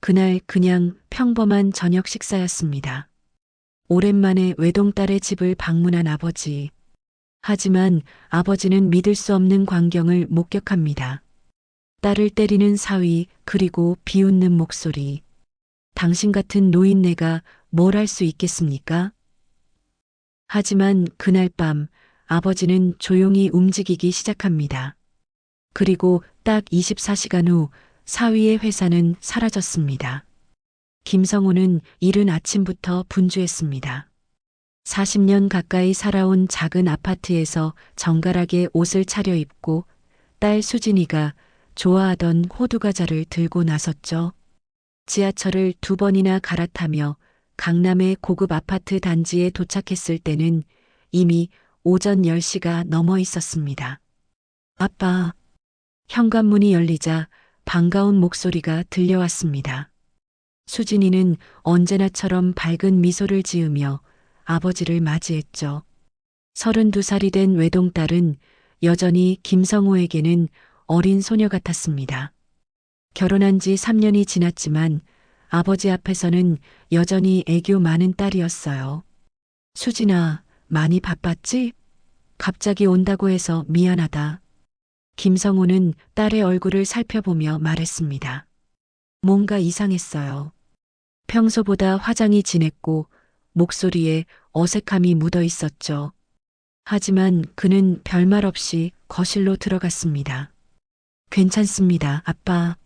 그날 그냥 평범한 저녁 식사였습니다. 오랜만에 외동딸의 집을 방문한 아버지. 하지만 아버지는 믿을 수 없는 광경을 목격합니다. 딸을 때리는 사위, 그리고 비웃는 목소리. 당신 같은 노인네가 뭘 할 수 있겠습니까? 하지만 그날 밤 아버지는 조용히 움직이기 시작합니다. 그리고 딱 24시간 후 사위의 회사는 사라졌습니다. 김성호는 이른 아침부터 분주했습니다. 40년 가까이 살아온 작은 아파트에서 정갈하게 옷을 차려입고 딸 수진이가 좋아하던 호두과자를 들고 나섰죠. 지하철을 2번이나 갈아타며 강남의 고급 아파트 단지에 도착했을 때는 이미 오전 10시가 넘어 있었습니다. 아빠, 현관문이 열리자 반가운 목소리가 들려왔습니다. 수진이는 언제나처럼 밝은 미소를 지으며 아버지를 맞이했죠. 32살이 된 외동딸은 여전히 김성호에게는 어린 소녀 같았습니다. 결혼한 지 3년이 지났지만 아버지 앞에서는 여전히 애교 많은 딸이었어요. 수진아, 많이 바빴지? 갑자기 온다고 해서 미안하다. 김성호는 딸의 얼굴을 살펴보며 말했습니다. 뭔가 이상했어요. 평소보다 화장이 진했고 목소리에 어색함이 묻어 있었죠. 하지만 그는 별말 없이 거실로 들어갔습니다. 괜찮습니다, 아빠.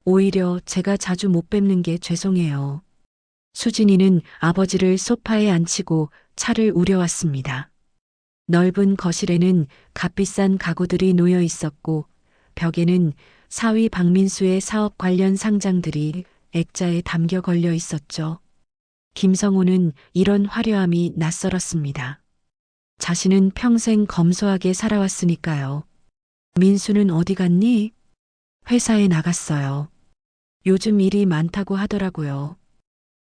오히려 제가 자주 못 뵙는 게 죄송해요. 수진이는 아버지를 소파에 앉히고 차를 우려왔습니다. 넓은 거실에는 값비싼 가구들이 놓여 있었고 벽에는 사위 박민수의 사업 관련 상장들이 액자에 담겨 걸려 있었죠. 김성호는 이런 화려함이 낯설었습니다. 자신은 평생 검소하게 살아왔으니까요. 민수는 어디 갔니? 회사에 나갔어요. 요즘 일이 많다고 하더라고요.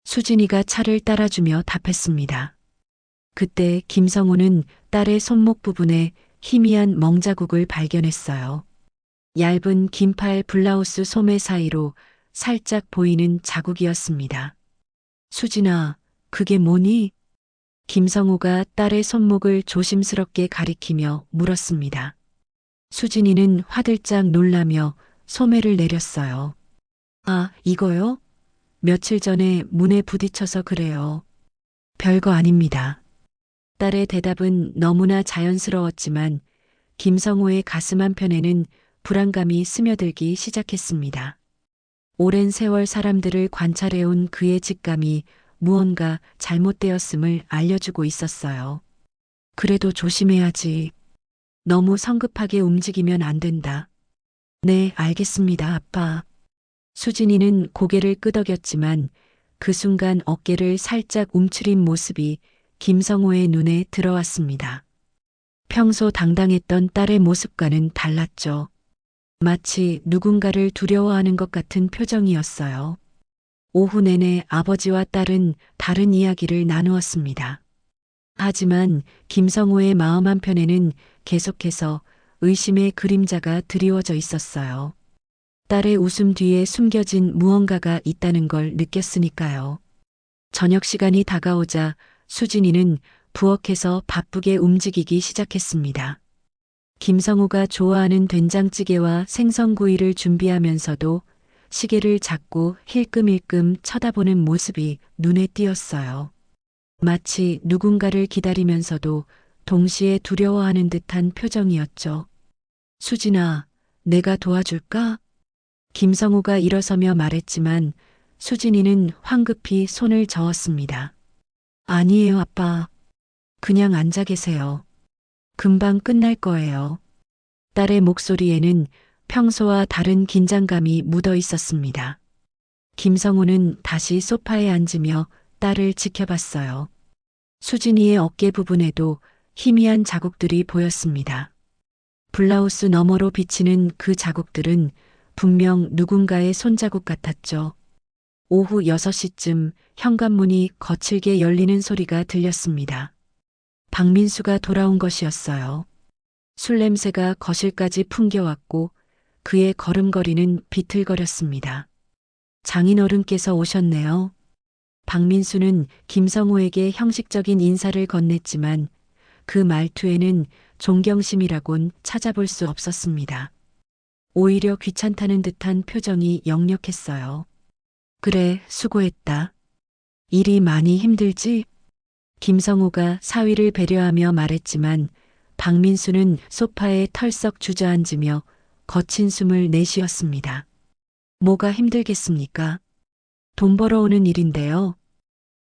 수진이가 차를 따라주며 답했습니다. 그때 김성호는 딸의 손목 부분에 희미한 멍자국을 발견했어요. 얇은 긴팔 블라우스 소매 사이로 살짝 보이는 자국이었습니다. 수진아, 그게 뭐니? 김성호가 딸의 손목을 조심스럽게 가리키며 물었습니다. 수진이는 화들짝 놀라며 소매를 내렸어요. 아, 이거요? 며칠 전에 문에 부딪혀서 그래요. 별거 아닙니다. 딸의 대답은 너무나 자연스러웠지만 김성호의 가슴 한편에는 불안감이 스며들기 시작했습니다. 오랜 세월 사람들을 관찰해온 그의 직감이 무언가 잘못되었음을 알려주고 있었어요. 그래도 조심해야지. 너무 성급하게 움직이면 안 된다. 네, 알겠습니다, 아빠. 수진이는 고개를 끄덕였지만 그 순간 어깨를 살짝 움츠린 모습이 김성호의 눈에 들어왔습니다. 평소 당당했던 딸의 모습과는 달랐죠. 마치 누군가를 두려워하는 것 같은 표정이었어요. 오후 내내 아버지와 딸은 다른 이야기를 나누었습니다. 하지만 김성호의 마음 한편에는 계속해서 의심의 그림자가 드리워져 있었어요. 딸의 웃음 뒤에 숨겨진 무언가가 있다는 걸 느꼈으니까요. 저녁 시간이 다가오자 수진이는 부엌에서 바쁘게 움직이기 시작했습니다. 김성호가 좋아하는 된장찌개와 생선구이를 준비하면서도 시계를 자꾸 힐끔힐끔 쳐다보는 모습이 눈에 띄었어요. 마치 누군가를 기다리면서도 동시에 두려워하는 듯한 표정이었죠. 수진아, 내가 도와줄까? 김성호가 일어서며 말했지만 수진이는 황급히 손을 저었습니다. 아니에요, 아빠. 그냥 앉아 계세요. 금방 끝날 거예요. 딸의 목소리에는 평소와 다른 긴장감이 묻어 있었습니다. 김성호는 다시 소파에 앉으며 딸을 지켜봤어요. 수진이의 어깨 부분에도 희미한 자국들이 보였습니다. 블라우스 너머로 비치는 그 자국들은 분명 누군가의 손자국 같았죠. 오후 6시쯤 현관문이 거칠게 열리는 소리가 들렸습니다. 박민수가 돌아온 것이었어요. 술 냄새가 거실까지 풍겨왔고 그의 걸음걸이는 비틀거렸습니다. 장인어른께서 오셨네요. 박민수는 김성호에게 형식적인 인사를 건넸지만 그 말투에는 존경심이라곤 찾아볼 수 없었습니다. 오히려 귀찮다는 듯한 표정이 역력했어요. 그래, 수고했다. 일이 많이 힘들지? 김성호가 사위를 배려하며 말했지만 박민수는 소파에 털썩 주저앉으며 거친 숨을 내쉬었습니다. 뭐가 힘들겠습니까? 돈 벌어오는 일인데요.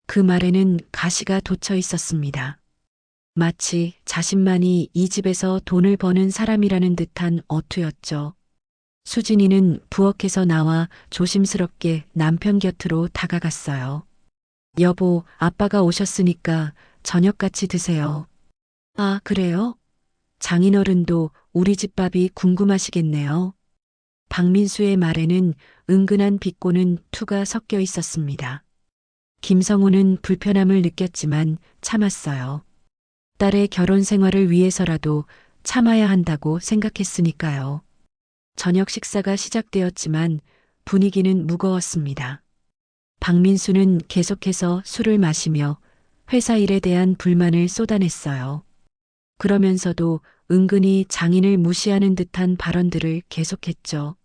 그 말에는 가시가 돋쳐 있었습니다. 마치 자신만이 이 집에서 돈을 버는 사람이라는 듯한 어투였죠. 수진이는 부엌에서 나와 조심스럽게 남편 곁으로 다가갔어요. 여보, 아빠가 오셨으니까 저녁 같이 드세요. 아, 그래요? 장인어른도 우리 집 밥이 궁금하시겠네요. 박민수의 말에는 은근한 비꼬는 투가 섞여 있었습니다. 김성호는 불편함을 느꼈지만 참았어요. 딸의 결혼 생활을 위해서라도 참아야 한다고 생각했으니까요. 저녁 식사가 시작되었지만 분위기는 무거웠습니다. 박민수는 계속해서 술을 마시며 회사 일에 대한 불만을 쏟아냈어요. 그러면서도 은근히 장인을 무시하는 듯한 발언들을 계속했죠.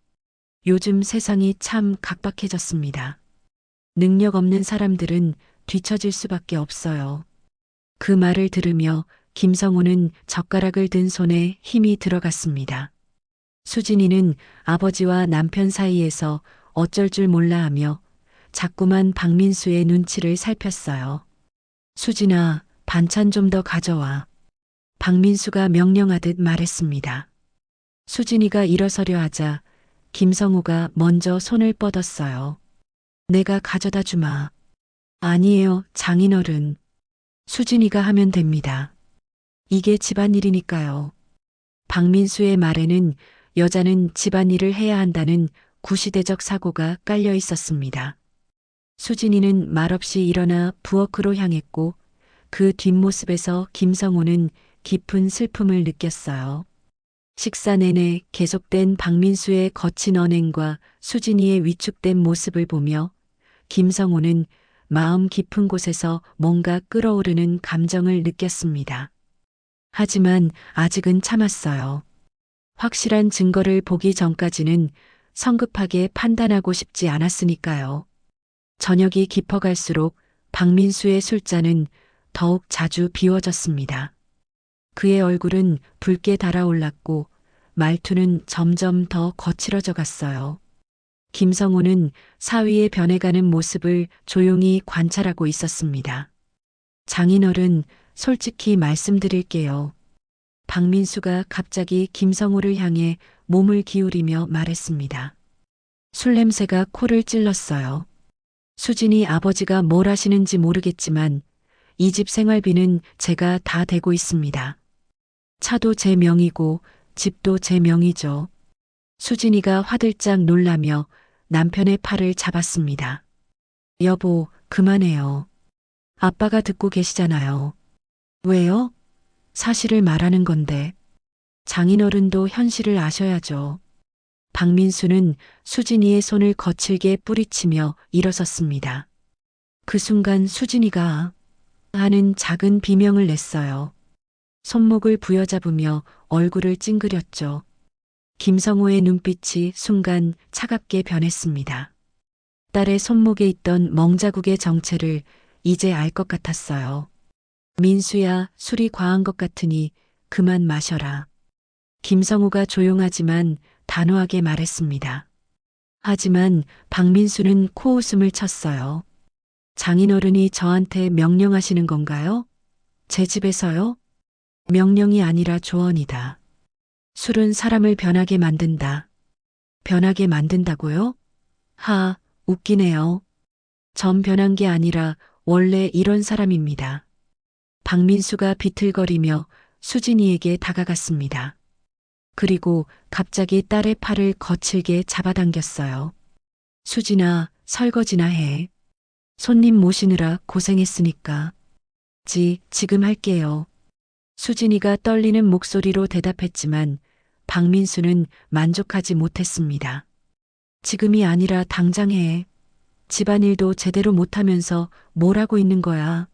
요즘 세상이 참 각박해졌습니다. 능력 없는 사람들은 뒤처질 수밖에 없어요. 그 말을 들으며 김성호는 젓가락을 든 손에 힘이 들어갔습니다. 수진이는 아버지와 남편 사이에서 어쩔 줄 몰라 하며 자꾸만 박민수의 눈치를 살폈어요. 수진아, 반찬 좀 더 가져와. 박민수가 명령하듯 말했습니다. 수진이가 일어서려 하자 김성호가 먼저 손을 뻗었어요. 내가 가져다 주마. 아니에요, 장인어른. 수진이가 하면 됩니다. 이게 집안일이니까요. 박민수의 말에는 여자는 집안일을 해야 한다는 구시대적 사고가 깔려 있었습니다. 수진이는 말없이 일어나 부엌으로 향했고 그 뒷모습에서 김성호는 깊은 슬픔을 느꼈어요. 식사 내내 계속된 박민수의 거친 언행과 수진이의 위축된 모습을 보며 김성호는 마음 깊은 곳에서 뭔가 끓어오르는 감정을 느꼈습니다. 하지만 아직은 참았어요. 확실한 증거를 보기 전까지는 성급하게 판단하고 싶지 않았으니까요. 저녁이 깊어갈수록 박민수의 술잔은 더욱 자주 비워졌습니다. 그의 얼굴은 붉게 달아올랐고 말투는 점점 더 거칠어져 갔어요. 김성호는 사위의 변해가는 모습을 조용히 관찰하고 있었습니다. 장인어른, 솔직히 말씀드릴게요. 박민수가 갑자기 김성호를 향해 몸을 기울이며 말했습니다. 술 냄새가 코를 찔렀어요. 수진이 아버지가 뭘 하시는지 모르겠지만 이 집 생활비는 제가 다 대고 있습니다. 차도 제 명이고 집도 제 명이죠. 수진이가 화들짝 놀라며 남편의 팔을 잡았습니다. 여보, 그만해요. 아빠가 듣고 계시잖아요. 왜요? 사실을 말하는 건데. 장인어른도 현실을 아셔야죠. 박민수는 수진이의 손을 거칠게 뿌리치며 일어섰습니다. 그 순간 수진이가 하는 작은 비명을 냈어요. 손목을 부여잡으며 얼굴을 찡그렸죠. 김성호의 눈빛이 순간 차갑게 변했습니다. 딸의 손목에 있던 멍자국의 정체를 이제 알 것 같았어요. 민수야, 술이 과한 것 같으니 그만 마셔라. 김성호가 조용하지만 단호하게 말했습니다. 하지만 박민수는 코웃음을 쳤어요. 장인어른이 저한테 명령하시는 건가요? 제 집에서요? 명령이 아니라 조언이다. 술은 사람을 변하게 만든다. 변하게 만든다고요? 하, 웃기네요. 전 변한 게 아니라 원래 이런 사람입니다. 박민수가 비틀거리며 수진이에게 다가갔습니다. 그리고 갑자기 딸의 팔을 거칠게 잡아당겼어요. 수진아, 설거지나 해. 손님 모시느라 고생했으니까. 지금 할게요. 수진이가 떨리는 목소리로 대답했지만 박민수는 만족하지 못했습니다. 지금이 아니라 당장 해. 집안일도 제대로 못하면서 뭘 하고 있는 거야.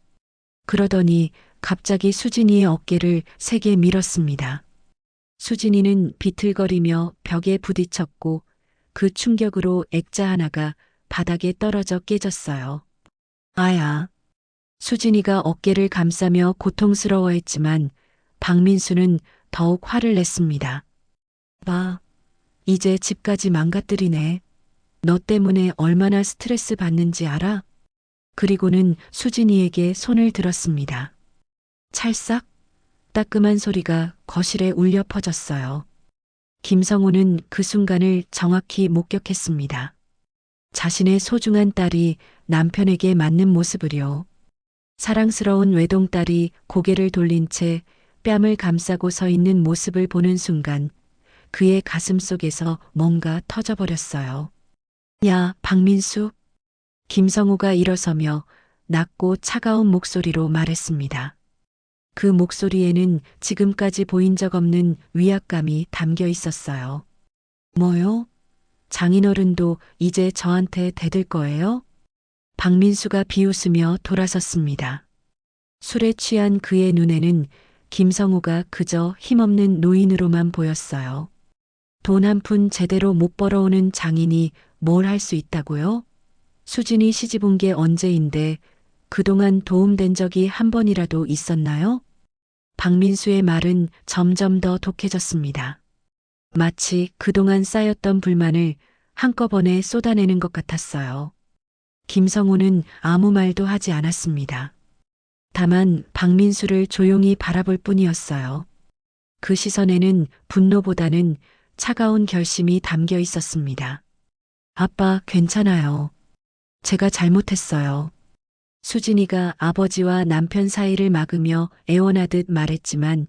그러더니 갑자기 수진이의 어깨를 세게 밀었습니다. 수진이는 비틀거리며 벽에 부딪혔고 그 충격으로 액자 하나가 바닥에 떨어져 깨졌어요. 아야. 수진이가 어깨를 감싸며 고통스러워했지만 박민수는 더욱 화를 냈습니다. 봐. 이제 집까지 망가뜨리네. 너 때문에 얼마나 스트레스 받는지 알아? 그리고는 수진이에게 손을 들었습니다. 찰싹 따끔한 소리가 거실에 울려 퍼졌어요. 김성호는 그 순간을 정확히 목격했습니다. 자신의 소중한 딸이 남편에게 맞는 모습을요. 사랑스러운 외동딸이 고개를 돌린 채 뺨을 감싸고 서 있는 모습을 보는 순간 그의 가슴 속에서 뭔가 터져버렸어요. 야, 박민수. 김성호가 일어서며 낮고 차가운 목소리로 말했습니다. 그 목소리에는 지금까지 보인 적 없는 위압감이 담겨 있었어요. 뭐요? 장인어른도 이제 저한테 대들 거예요? 박민수가 비웃으며 돌아섰습니다. 술에 취한 그의 눈에는 김성호가 그저 힘없는 노인으로만 보였어요. 돈 한 푼 제대로 못 벌어오는 장인이 뭘 할 수 있다고요? 수진이 시집 온 게 언제인데 그동안 도움된 적이 한 번이라도 있었나요? 박민수의 말은 점점 더 독해졌습니다. 마치 그동안 쌓였던 불만을 한꺼번에 쏟아내는 것 같았어요. 김성호는 아무 말도 하지 않았습니다. 다만 박민수를 조용히 바라볼 뿐이었어요. 그 시선에는 분노보다는 차가운 결심이 담겨 있었습니다. 아빠, 괜찮아요. 제가 잘못했어요. 수진이가 아버지와 남편 사이를 막으며 애원하듯 말했지만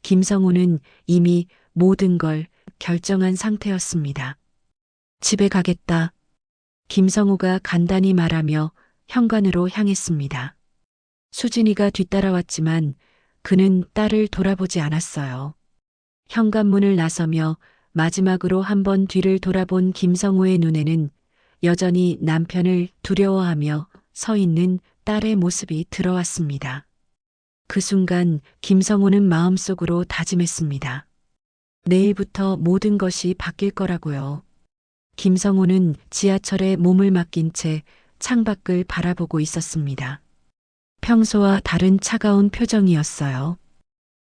김성호는 이미 모든 걸 결정한 상태였습니다. 집에 가겠다. 김성호가 간단히 말하며 현관으로 향했습니다. 수진이가 뒤따라왔지만 그는 딸을 돌아보지 않았어요. 현관문을 나서며 마지막으로 한번 뒤를 돌아본 김성호의 눈에는 여전히 남편을 두려워하며 서 있는 딸의 모습이 들어왔습니다. 그 순간 김성호는 마음속으로 다짐했습니다. 내일부터 모든 것이 바뀔 거라고요. 김성호는 지하철에 몸을 맡긴 채 창밖을 바라보고 있었습니다. 평소와 다른 차가운 표정이었어요.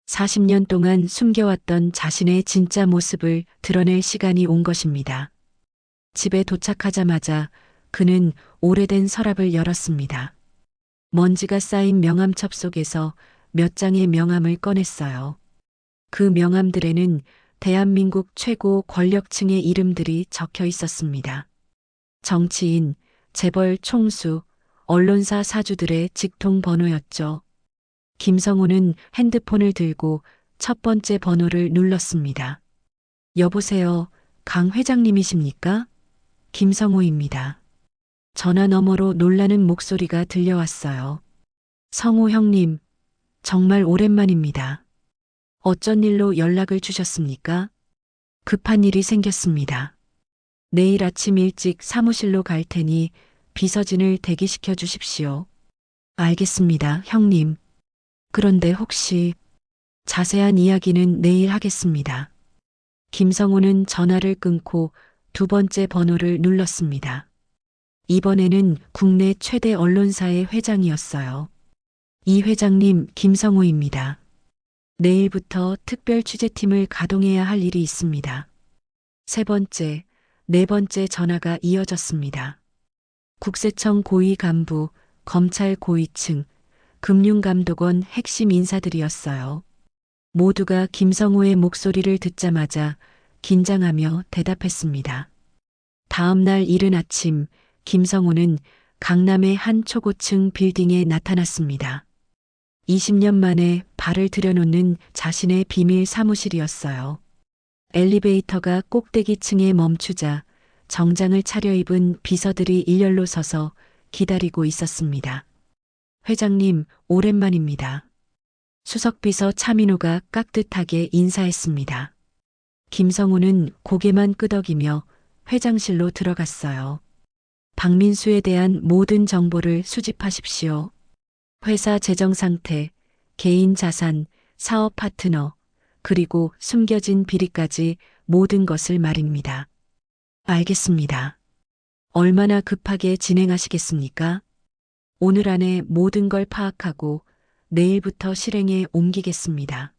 40년 동안 숨겨왔던 자신의 진짜 모습을 드러낼 시간이 온 것입니다. 집에 도착하자마자 그는 오래된 서랍을 열었습니다. 먼지가 쌓인 명함첩 속에서 몇 장의 명함을 꺼냈어요. 그 명함들에는 대한민국 최고 권력층의 이름들이 적혀 있었습니다. 정치인, 재벌 총수, 언론사 사주들의 직통 번호였죠. 김성호는 핸드폰을 들고 첫 번째 번호를 눌렀습니다. 여보세요, 강 회장님이십니까? 김성호입니다. 전화 너머로 놀라는 목소리가 들려왔어요. 성호 형님, 정말 오랜만입니다. 어쩐 일로 연락을 주셨습니까? 급한 일이 생겼습니다. 내일 아침 일찍 사무실로 갈 테니 비서진을 대기시켜 주십시오. 알겠습니다, 형님. 그런데 혹시 자세한 이야기는 내일 하겠습니다. 김성호는 전화를 끊고 두 번째 번호를 눌렀습니다. 이번에는 국내 최대 언론사의 회장이었어요. 이 회장님, 김성호입니다. 내일부터 특별 취재팀을 가동해야 할 일이 있습니다. 세 번째, 네 번째 전화가 이어졌습니다. 국세청 고위 간부, 검찰 고위층, 금융감독원 핵심 인사들이었어요. 모두가 김성호의 목소리를 듣자마자 긴장하며 대답했습니다. 다음 날 이른 아침, 김성호는 강남의 한 초고층 빌딩에 나타났습니다. 20년 만에 발을 들여놓는 자신의 비밀 사무실이었어요. 엘리베이터가 꼭대기층에 멈추자 정장을 차려입은 비서들이 일렬로 서서 기다리고 있었습니다. 회장님, 오랜만입니다. 수석비서 차민호가 깍듯하게 인사했습니다. 김성호는 고개만 끄덕이며 회장실로 들어갔어요. 박민수에 대한 모든 정보를 수집하십시오. 회사 재정 상태, 개인 자산, 사업 파트너, 그리고 숨겨진 비리까지 모든 것을 말입니다. 알겠습니다. 얼마나 급하게 진행하시겠습니까? 오늘 안에 모든 걸 파악하고 내일부터 실행에 옮기겠습니다.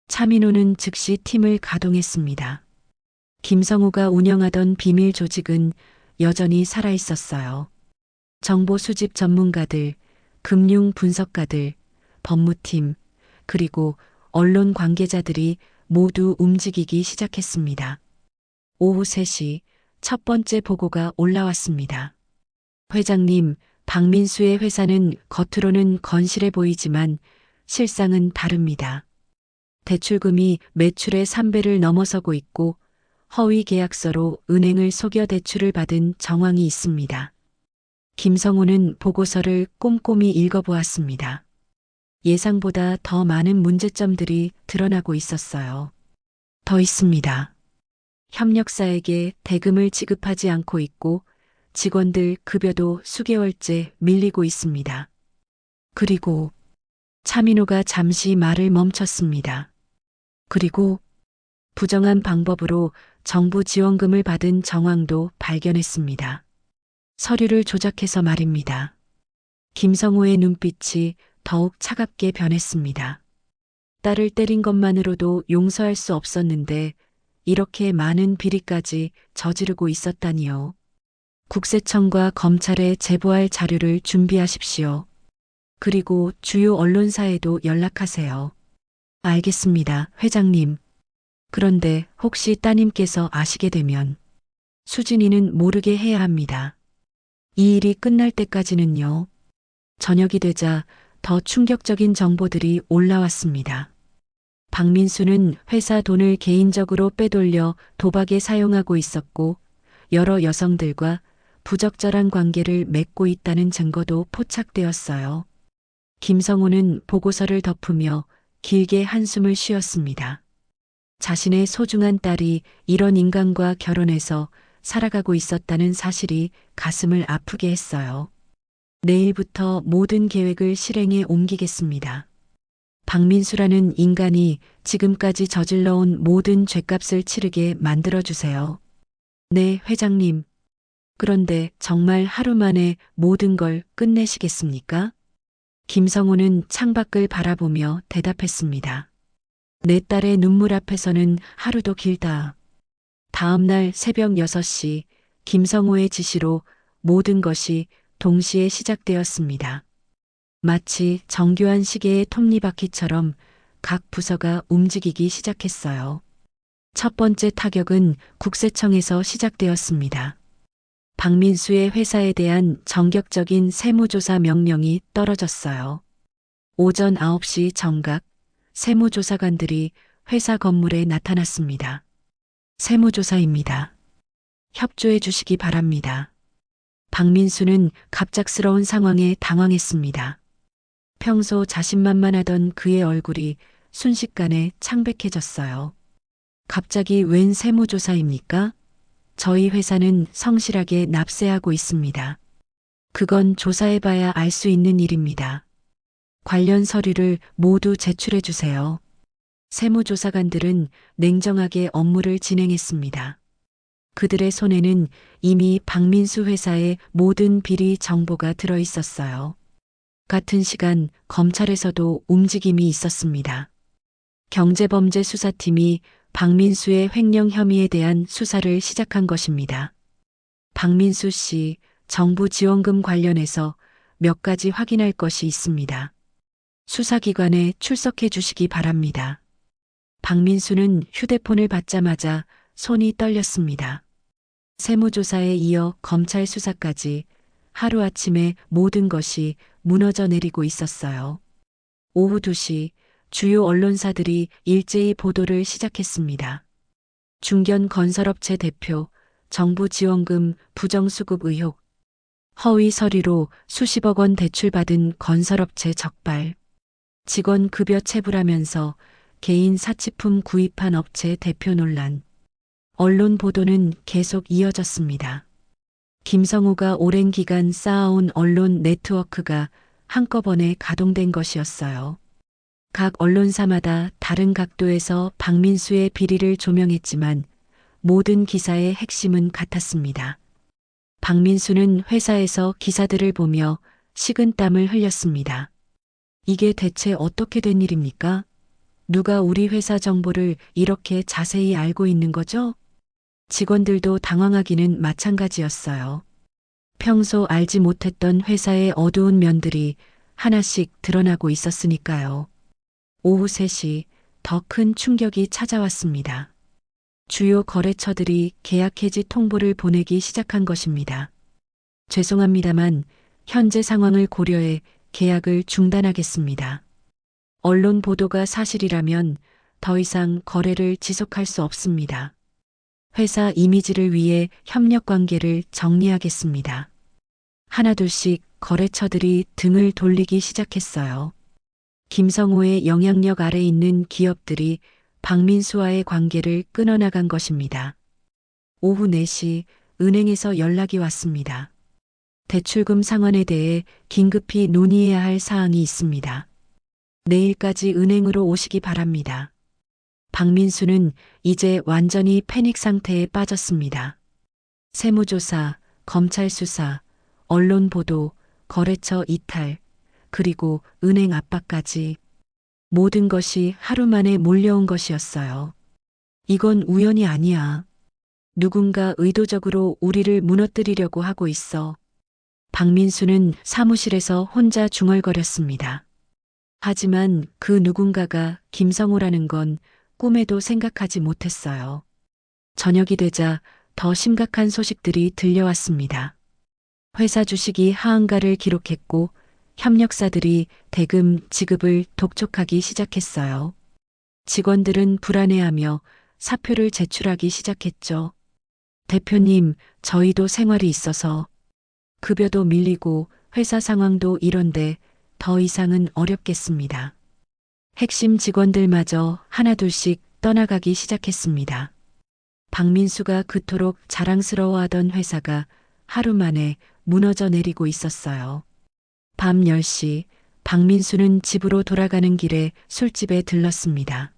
차민호는 즉시 팀을 가동했습니다. 김성우가 운영하던 비밀 조직은 여전히 살아있었어요. 정보 수집 전문가들, 금융 분석가들, 법무팀, 그리고 언론 관계자들이 모두 움직이기 시작했습니다. 오후 3시 첫 번째 보고가 올라왔습니다. 회장님, 박민수의 회사는 겉으로는 건실해 보이지만 실상은 다릅니다. 대출금이 매출의 3배를 넘어서고 있고 허위 계약서로 은행을 속여 대출을 받은 정황이 있습니다. 김성우는 보고서를 꼼꼼히 읽어보았습니다. 예상보다 더 많은 문제점들이 드러나고 있었어요. 더 있습니다. 협력사에게 대금을 지급하지 않고 있고 직원들 급여도 수개월째 밀리고 있습니다. 그리고 차민호가 잠시 말을 멈췄습니다. 그리고 부정한 방법으로 정부 지원금을 받은 정황도 발견했습니다. 서류를 조작해서 말입니다. 김성우의 눈빛이 더욱 차갑게 변했습니다. 딸을 때린 것만으로도 용서할 수 없었는데 이렇게 많은 비리까지 저지르고 있었다니요. 국세청과 검찰에 제보할 자료를 준비하십시오. 그리고 주요 언론사에도 연락하세요. 알겠습니다, 회장님. 그런데 혹시 따님께서 아시게 되면 수진이는 모르게 해야 합니다. 이 일이 끝날 때까지는요. 저녁이 되자 더 충격적인 정보들이 올라왔습니다. 박민수는 회사 돈을 개인적으로 빼돌려 도박에 사용하고 있었고 여러 여성들과 부적절한 관계를 맺고 있다는 증거도 포착되었어요. 김성우는 보고서를 덮으며 길게 한숨을 쉬었습니다. 자신의 소중한 딸이 이런 인간과 결혼해서 살아가고 있었다는 사실이 가슴을 아프게 했어요. 내일부터 모든 계획을 실행에 옮기겠습니다. 박민수라는 인간이 지금까지 저질러온 모든 죗값을 치르게 만들어주세요. 네, 회장님. 그런데 정말 하루 만에 모든 걸 끝내시겠습니까? 김성우는 창밖을 바라보며 대답했습니다. 내 딸의 눈물 앞에서는 하루도 길다. 다음 날 새벽 6시 김성우의 지시로 모든 것이 동시에 시작되었습니다. 마치 정교한 시계의 톱니바퀴처럼 각 부서가 움직이기 시작했어요. 첫 번째 타격은 국세청에서 시작되었습니다. 박민수의 회사에 대한 전격적인 세무조사 명령이 떨어졌어요. 오전 9시 정각 세무조사관들이 회사 건물에 나타났습니다. 세무조사입니다. 협조해 주시기 바랍니다. 박민수는 갑작스러운 상황에 당황했습니다. 평소 자신만만하던 그의 얼굴이 순식간에 창백해졌어요. 갑자기 웬 세무조사입니까? 저희 회사는 성실하게 납세하고 있습니다. 그건 조사해봐야 알 수 있는 일입니다. 관련 서류를 모두 제출해 주세요. 세무조사관들은 냉정하게 업무를 진행했습니다. 그들의 손에는 이미 박민수 회사의 모든 비리 정보가 들어 있었어요. 같은 시간 검찰에서도 움직임이 있었습니다. 경제범죄수사팀이 박민수의 횡령 혐의에 대한 수사를 시작한 것입니다. 박민수 씨 정부 지원금 관련해서 몇 가지 확인할 것이 있습니다. 수사기관에 출석해 주시기 바랍니다. 박민수는 휴대폰을 받자마자 손이 떨렸습니다. 세무조사에 이어 검찰 수사까지 하루아침에 모든 것이 무너져 내리고 있었어요. 오후 2시 주요 언론사들이 일제히 보도를 시작했습니다. 중견 건설업체 대표, 정부 지원금 부정수급 의혹, 허위 서류로 수십억 원 대출받은 건설업체 적발, 직원 급여 체불하면서 개인 사치품 구입한 업체 대표 논란. 언론 보도는 계속 이어졌습니다. 김성호가 오랜 기간 쌓아온 언론 네트워크가 한꺼번에 가동된 것이었어요. 각 언론사마다 다른 각도에서 박민수의 비리를 조명했지만 모든 기사의 핵심은 같았습니다. 박민수는 회사에서 기사들을 보며 식은땀을 흘렸습니다. 이게 대체 어떻게 된 일입니까? 누가 우리 회사 정보를 이렇게 자세히 알고 있는 거죠? 직원들도 당황하기는 마찬가지였어요. 평소 알지 못했던 회사의 어두운 면들이 하나씩 드러나고 있었으니까요. 오후 3시 더 큰 충격이 찾아왔습니다. 주요 거래처들이 계약 해지 통보를 보내기 시작한 것입니다. 죄송합니다만 현재 상황을 고려해 계약을 중단하겠습니다. 언론 보도가 사실이라면 더 이상 거래를 지속할 수 없습니다. 회사 이미지를 위해 협력 관계를 정리하겠습니다. 하나둘씩 거래처들이 등을 돌리기 시작했어요. 김성호의 영향력 아래 있는 기업들이 박민수와의 관계를 끊어나간 것입니다. 오후 4시 은행에서 연락이 왔습니다. 대출금 상환에 대해 긴급히 논의해야 할 사항이 있습니다. 내일까지 은행으로 오시기 바랍니다. 박민수는 이제 완전히 패닉 상태에 빠졌습니다. 세무조사, 검찰 수사, 언론 보도, 거래처 이탈, 그리고 은행 압박까지 모든 것이 하루 만에 몰려온 것이었어요. 이건 우연이 아니야. 누군가 의도적으로 우리를 무너뜨리려고 하고 있어. 박민수는 사무실에서 혼자 중얼거렸습니다. 하지만 그 누군가가 김성호라는 건 꿈에도 생각하지 못했어요. 저녁이 되자 더 심각한 소식들이 들려왔습니다. 회사 주식이 하한가를 기록했고 협력사들이 대금 지급을 독촉하기 시작했어요. 직원들은 불안해하며 사표를 제출하기 시작했죠. 대표님, 저희도 생활이 있어서 급여도 밀리고 회사 상황도 이런데 더 이상은 어렵겠습니다. 핵심 직원들마저 하나둘씩 떠나가기 시작했습니다. 박민수가 그토록 자랑스러워하던 회사가 하루 만에 무너져 내리고 있었어요. 밤 10시 박민수는 집으로 돌아가는 길에 술집에 들렀습니다.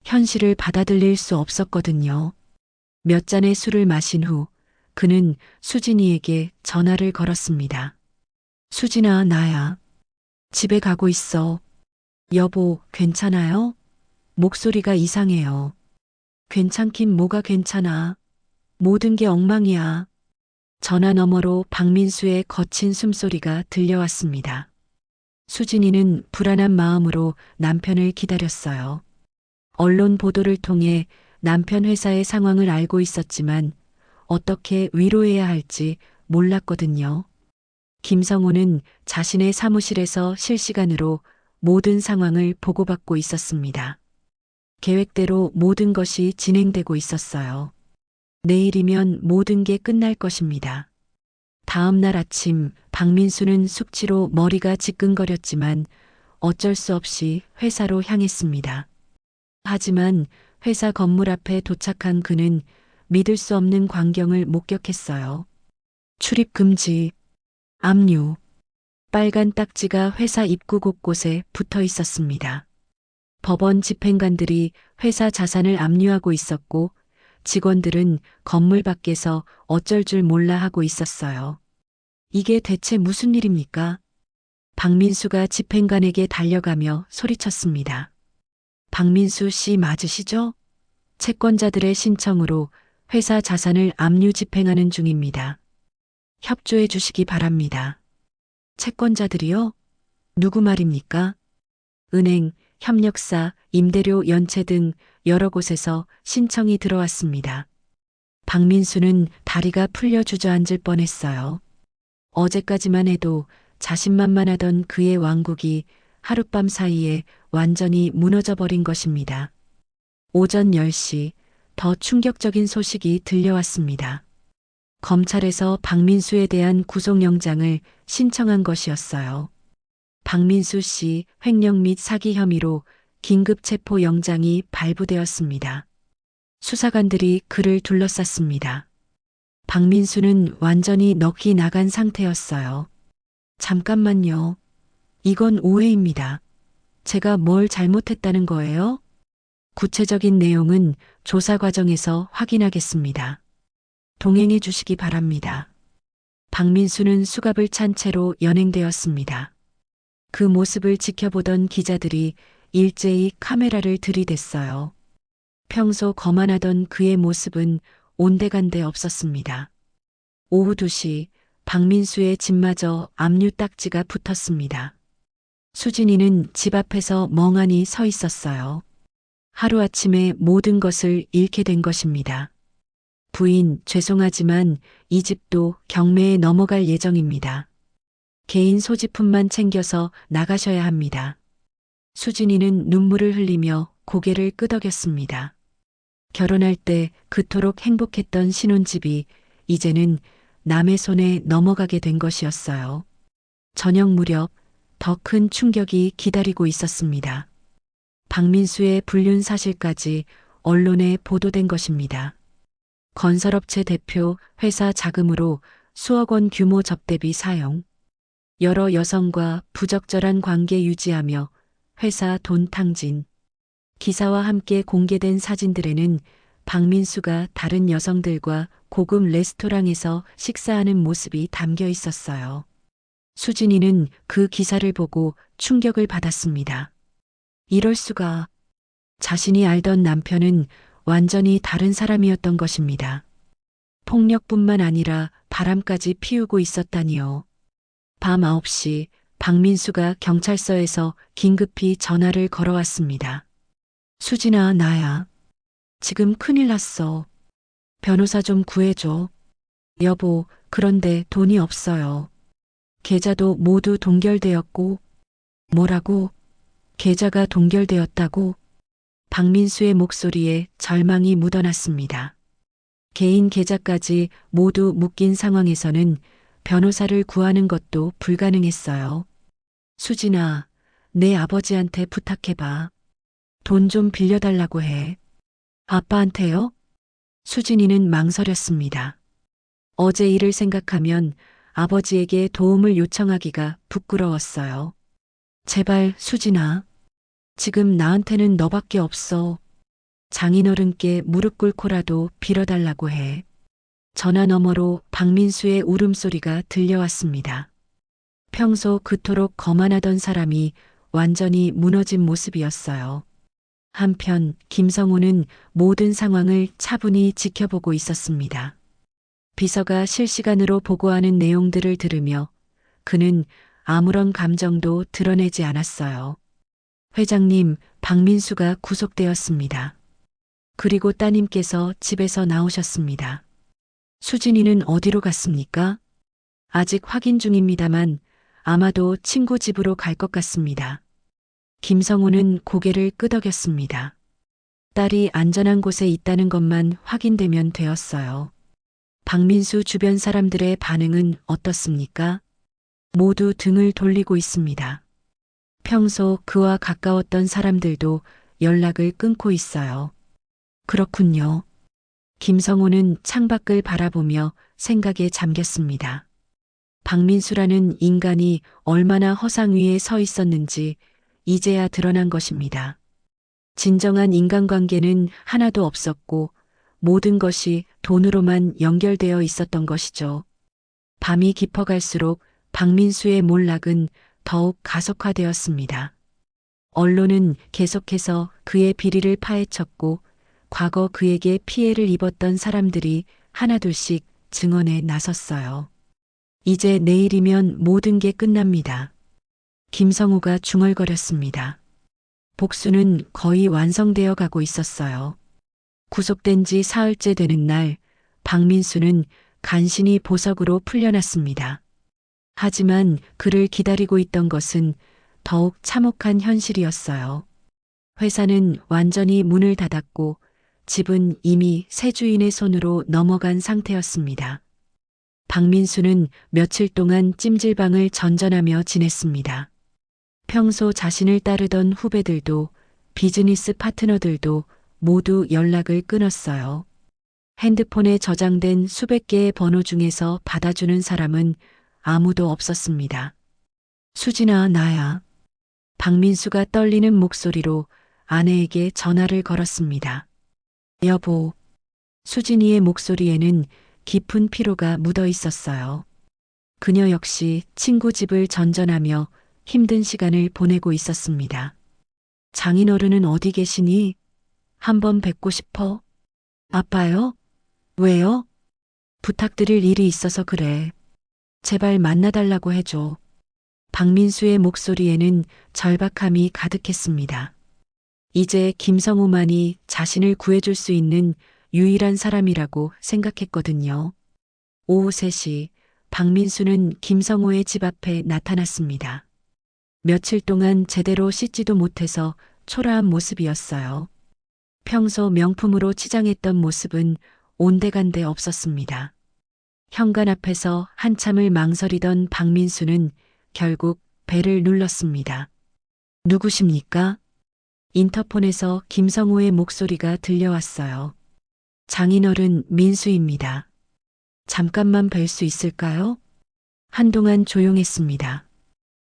현실을 받아들일 수 없었거든요. 몇 잔의 술을 마신 후 그는 수진이에게 전화를 걸었습니다. 수진아, 나야. 집에 가고 있어. 여보, 괜찮아요? 목소리가 이상해요. 괜찮긴 뭐가 괜찮아. 모든 게 엉망이야. 전화 너머로 박민수의 거친 숨소리가 들려왔습니다. 수진이는 불안한 마음으로 남편을 기다렸어요. 언론 보도를 통해 남편 회사의 상황을 알고 있었지만 어떻게 위로해야 할지 몰랐거든요. 김성호는 자신의 사무실에서 실시간으로 모든 상황을 보고받고 있었습니다. 계획대로 모든 것이 진행되고 있었어요. 내일이면 모든 게 끝날 것입니다. 다음 날 아침 박민수는 숙취로 머리가 지끈거렸지만 어쩔 수 없이 회사로 향했습니다. 하지만 회사 건물 앞에 도착한 그는 믿을 수 없는 광경을 목격했어요. 출입 금지, 압류, 빨간 딱지가 회사 입구 곳곳에 붙어 있었습니다. 법원 집행관들이 회사 자산을 압류하고 있었고 직원들은 건물 밖에서 어쩔 줄 몰라 하고 있었어요. 이게 대체 무슨 일입니까? 박민수가 집행관에게 달려가며 소리쳤습니다. 박민수 씨 맞으시죠? 채권자들의 신청으로 회사 자산을 압류 집행하는 중입니다. 협조해 주시기 바랍니다. 채권자들이요? 누구 말입니까? 은행, 협력사, 임대료 연체 등 여러 곳에서 신청이 들어왔습니다. 박민수는 다리가 풀려 주저앉을 뻔했어요. 어제까지만 해도 자신만만하던 그의 왕국이 하룻밤 사이에 완전히 무너져 버린 것입니다. 오전 10시 더 충격적인 소식이 들려왔습니다. 검찰에서 박민수에 대한 구속영장을 신청한 것이었어요. 박민수 씨 횡령 및 사기 혐의로 긴급 체포 영장이 발부되었습니다. 수사관들이 그를 둘러쌌습니다. 박민수는 완전히 넋이 나간 상태였어요. 잠깐만요. 이건 오해입니다. 제가 뭘 잘못했다는 거예요? 구체적인 내용은 조사 과정에서 확인하겠습니다. 동행해 주시기 바랍니다. 박민수는 수갑을 찬 채로 연행되었습니다. 그 모습을 지켜보던 기자들이 일제히 카메라를 들이댔어요. 평소 거만하던 그의 모습은 온데간데 없었습니다. 오후 2시 박민수의 집마저 압류 딱지가 붙었습니다. 수진이는 집 앞에서 멍하니 서 있었어요. 하루아침에 모든 것을 잃게 된 것입니다. 부인, 죄송하지만 이 집도 경매에 넘어갈 예정입니다. 개인 소지품만 챙겨서 나가셔야 합니다. 수진이는 눈물을 흘리며 고개를 끄덕였습니다. 결혼할 때 그토록 행복했던 신혼집이 이제는 남의 손에 넘어가게 된 것이었어요. 저녁 무렵 더 큰 충격이 기다리고 있었습니다. 박민수의 불륜 사실까지 언론에 보도된 것입니다. 건설업체 대표 회사 자금으로 수억 원 규모 접대비 사용, 여러 여성과 부적절한 관계 유지하며 회사 돈 탕진. 기사와 함께 공개된 사진들에는 박민수가 다른 여성들과 고급 레스토랑에서 식사하는 모습이 담겨 있었어요. 수진이는 그 기사를 보고 충격을 받았습니다. 이럴 수가. 자신이 알던 남편은 완전히 다른 사람이었던 것입니다. 폭력뿐만 아니라 바람까지 피우고 있었다니요. 밤 9시 박민수가 경찰서에서 긴급히 전화를 걸어왔습니다. 수진아, 나야. 지금 큰일 났어. 변호사 좀 구해줘. 여보, 그런데 돈이 없어요. 계좌도 모두 동결되었고. 뭐라고? 계좌가 동결되었다고? 박민수의 목소리에 절망이 묻어났습니다. 개인 계좌까지 모두 묶인 상황에서는 변호사를 구하는 것도 불가능했어요. 수진아, 내 아버지한테 부탁해봐. 돈 좀 빌려달라고 해. 아빠한테요? 수진이는 망설였습니다. 어제 일을 생각하면 아버지에게 도움을 요청하기가 부끄러웠어요. 제발, 수진아. 지금 나한테는 너밖에 없어. 장인어른께 무릎 꿇고라도 빌어달라고 해. 전화 너머로 박민수의 울음소리가 들려왔습니다. 평소 그토록 거만하던 사람이 완전히 무너진 모습이었어요. 한편 김성우는 모든 상황을 차분히 지켜보고 있었습니다. 비서가 실시간으로 보고하는 내용들을 들으며 그는 아무런 감정도 드러내지 않았어요. 회장님, 박민수가 구속되었습니다. 그리고 따님께서 집에서 나오셨습니다. 수진이는 어디로 갔습니까? 아직 확인 중입니다만 아마도 친구 집으로 갈 것 같습니다. 김성우는 고개를 끄덕였습니다. 딸이 안전한 곳에 있다는 것만 확인되면 되었어요. 박민수 주변 사람들의 반응은 어떻습니까? 모두 등을 돌리고 있습니다. 평소 그와 가까웠던 사람들도 연락을 끊고 있어요. 그렇군요. 김성호는 창밖을 바라보며 생각에 잠겼습니다. 박민수라는 인간이 얼마나 허상 위에 서 있었는지 이제야 드러난 것입니다. 진정한 인간관계는 하나도 없었고 모든 것이 돈으로만 연결되어 있었던 것이죠. 밤이 깊어갈수록 박민수의 몰락은 더욱 가속화되었습니다. 언론은 계속해서 그의 비리를 파헤쳤고 과거 그에게 피해를 입었던 사람들이 하나둘씩 증언에 나섰어요. 이제 내일이면 모든 게 끝납니다. 김성우가 중얼거렸습니다. 복수는 거의 완성되어 가고 있었어요. 구속된 지 사흘째 되는 날, 박민수는 간신히 보석으로 풀려났습니다. 하지만 그를 기다리고 있던 것은 더욱 참혹한 현실이었어요. 회사는 완전히 문을 닫았고 집은 이미 새 주인의 손으로 넘어간 상태였습니다. 박민수는 며칠 동안 찜질방을 전전하며 지냈습니다. 평소 자신을 따르던 후배들도 비즈니스 파트너들도 모두 연락을 끊었어요. 핸드폰에 저장된 수백 개의 번호 중에서 받아주는 사람은 아무도 없었습니다. 수진아, 나야. 박민수가 떨리는 목소리로 아내에게 전화를 걸었습니다. 여보. 수진이의 목소리에는 깊은 피로가 묻어 있었어요. 그녀 역시 친구 집을 전전하며 힘든 시간을 보내고 있었습니다. 장인어른은 어디 계시니? 한번 뵙고 싶어. 아빠요? 왜요? 부탁드릴 일이 있어서 그래. 제발 만나달라고 해줘. 박민수의 목소리에는 절박함이 가득했습니다. 이제 김성우만이 자신을 구해줄 수 있는 유일한 사람이라고 생각했거든요. 오후 3시 박민수는 김성우의 집 앞에 나타났습니다. 며칠 동안 제대로 씻지도 못해서 초라한 모습이었어요. 평소 명품으로 치장했던 모습은 온데간데 없었습니다. 현관 앞에서 한참을 망설이던 박민수는 결국 벨을 눌렀습니다. 누구십니까? 인터폰에서 김성우의 목소리가 들려왔어요. 장인어른 민수입니다. 잠깐만 뵐 수 있을까요? 한동안 조용했습니다.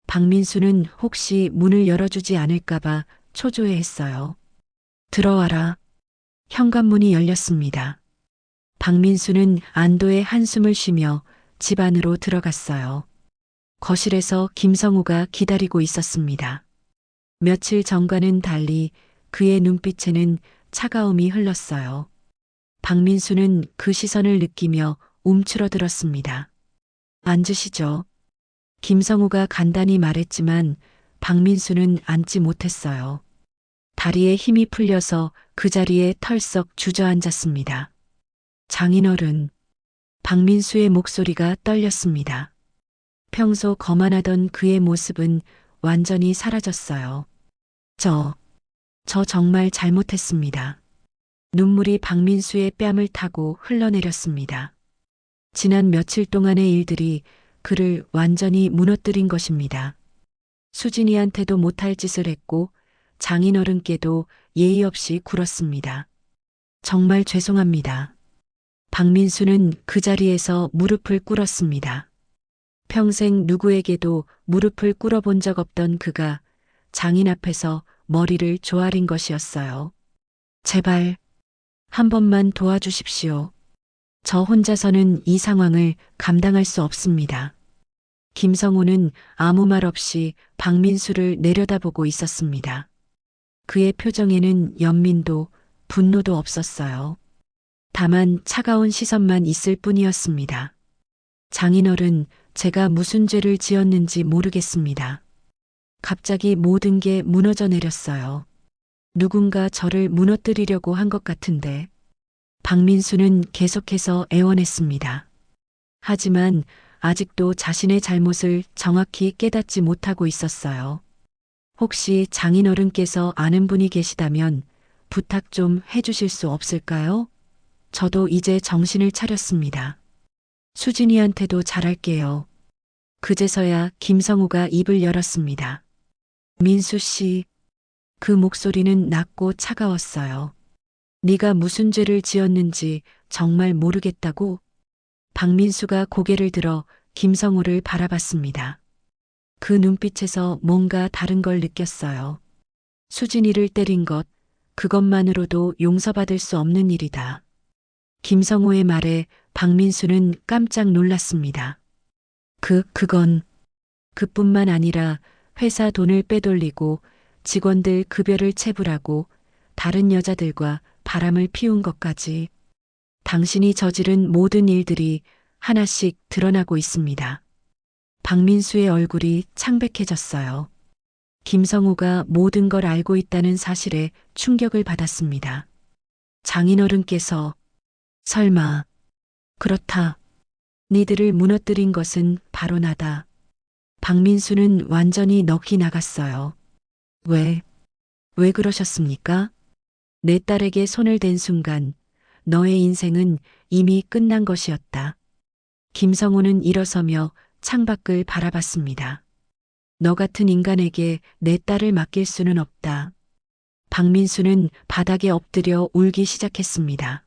박민수는 혹시 문을 열어주지 않을까봐 초조해했어요. 들어와라. 현관문이 열렸습니다. 박민수는 안도의 한숨을 쉬며 집 안으로 들어갔어요. 거실에서 김성우가 기다리고 있었습니다. 며칠 전과는 달리 그의 눈빛에는 차가움이 흘렀어요. 박민수는 그 시선을 느끼며 움츠러들었습니다. 앉으시죠. 김성우가 간단히 말했지만 박민수는 앉지 못했어요. 다리에 힘이 풀려서 그 자리에 털썩 주저앉았습니다. 장인어른. 박민수의 목소리가 떨렸습니다. 평소 거만하던 그의 모습은 완전히 사라졌어요. 저 정말 잘못했습니다. 눈물이 박민수의 뺨을 타고 흘러내렸습니다. 지난 며칠 동안의 일들이 그를 완전히 무너뜨린 것입니다. 수진이한테도 못할 짓을 했고 장인어른께도 예의 없이 굴었습니다. 정말 죄송합니다. 박민수는 그 자리에서 무릎을 꿇었습니다. 평생 누구에게도 무릎을 꿇어본 적 없던 그가 장인 앞에서 머리를 조아린 것이었어요. 제발 한 번만 도와주십시오. 저 혼자서는 이 상황을 감당할 수 없습니다. 김성우는 아무 말 없이 박민수를 내려다보고 있었습니다. 그의 표정에는 연민도 분노도 없었어요. 다만 차가운 시선만 있을 뿐이었습니다. 장인어른, 제가 무슨 죄를 지었는지 모르겠습니다. 갑자기 모든 게 무너져 내렸어요. 누군가 저를 무너뜨리려고 한 것 같은데. 박민수는 계속해서 애원했습니다. 하지만 아직도 자신의 잘못을 정확히 깨닫지 못하고 있었어요. 혹시 장인어른께서 아는 분이 계시다면 부탁 좀 해주실 수 없을까요? 저도 이제 정신을 차렸습니다. 수진이한테도 잘할게요. 그제서야 김성우가 입을 열었습니다. 민수 씨. 그 목소리는 낮고 차가웠어요. 네가 무슨 죄를 지었는지 정말 모르겠다고? 박민수가 고개를 들어 김성우를 바라봤습니다. 그 눈빛에서 뭔가 다른 걸 느꼈어요. 수진이를 때린 것, 그것만으로도 용서받을 수 없는 일이다. 김성우의 말에 박민수는 깜짝 놀랐습니다. 그건 그뿐만 아니라 회사 돈을 빼돌리고 직원들 급여를 체불하고 다른 여자들과 바람을 피운 것까지 당신이 저지른 모든 일들이 하나씩 드러나고 있습니다. 박민수의 얼굴이 창백해졌어요. 김성우가 모든 걸 알고 있다는 사실에 충격을 받았습니다. 장인어른께서 설마 그렇다. 니들을 무너뜨린 것은 바로 나다. 박민수는 완전히 넋이 나갔어요. 왜 그러셨습니까? 내 딸에게 손을 댄 순간 너의 인생은 이미 끝난 것이었다. 김성우는 일어서며 창밖을 바라봤습니다. 너 같은 인간에게 내 딸을 맡길 수는 없다. 박민수는 바닥에 엎드려 울기 시작했습니다.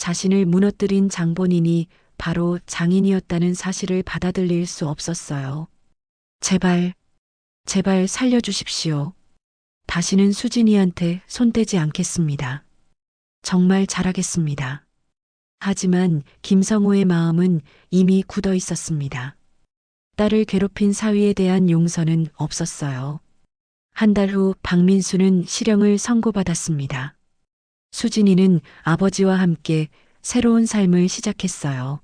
자신을 무너뜨린 장본인이 바로 장인이었다는 사실을 받아들일 수 없었어요. 제발, 제발 살려주십시오. 다시는 수진이한테 손대지 않겠습니다. 정말 잘하겠습니다. 하지만 김성호의 마음은 이미 굳어 있었습니다. 딸을 괴롭힌 사위에 대한 용서는 없었어요. 한 달 후 박민수는 실형을 선고받았습니다. 수진이는 아버지와 함께 새로운 삶을 시작했어요.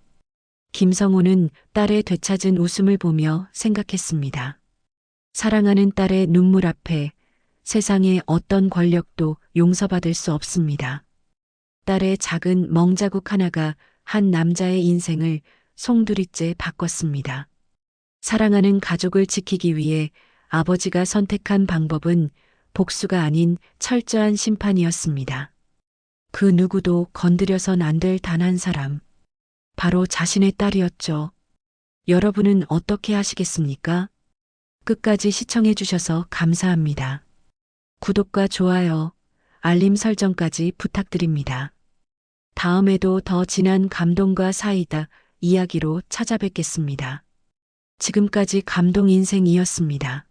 김성호는 딸의 되찾은 웃음을 보며 생각했습니다. 사랑하는 딸의 눈물 앞에 세상의 어떤 권력도 용서받을 수 없습니다. 딸의 작은 멍자국 하나가 한 남자의 인생을 송두리째 바꿨습니다. 사랑하는 가족을 지키기 위해 아버지가 선택한 방법은 복수가 아닌 철저한 심판이었습니다. 그 누구도 건드려선 안 될 단 한 사람. 바로 자신의 딸이었죠. 여러분은 어떻게 하시겠습니까? 끝까지 시청해 주셔서 감사합니다. 구독과 좋아요, 알림 설정까지 부탁드립니다. 다음에도 더 진한 감동과 사이다 이야기로 찾아뵙겠습니다. 지금까지 감동 인생이었습니다.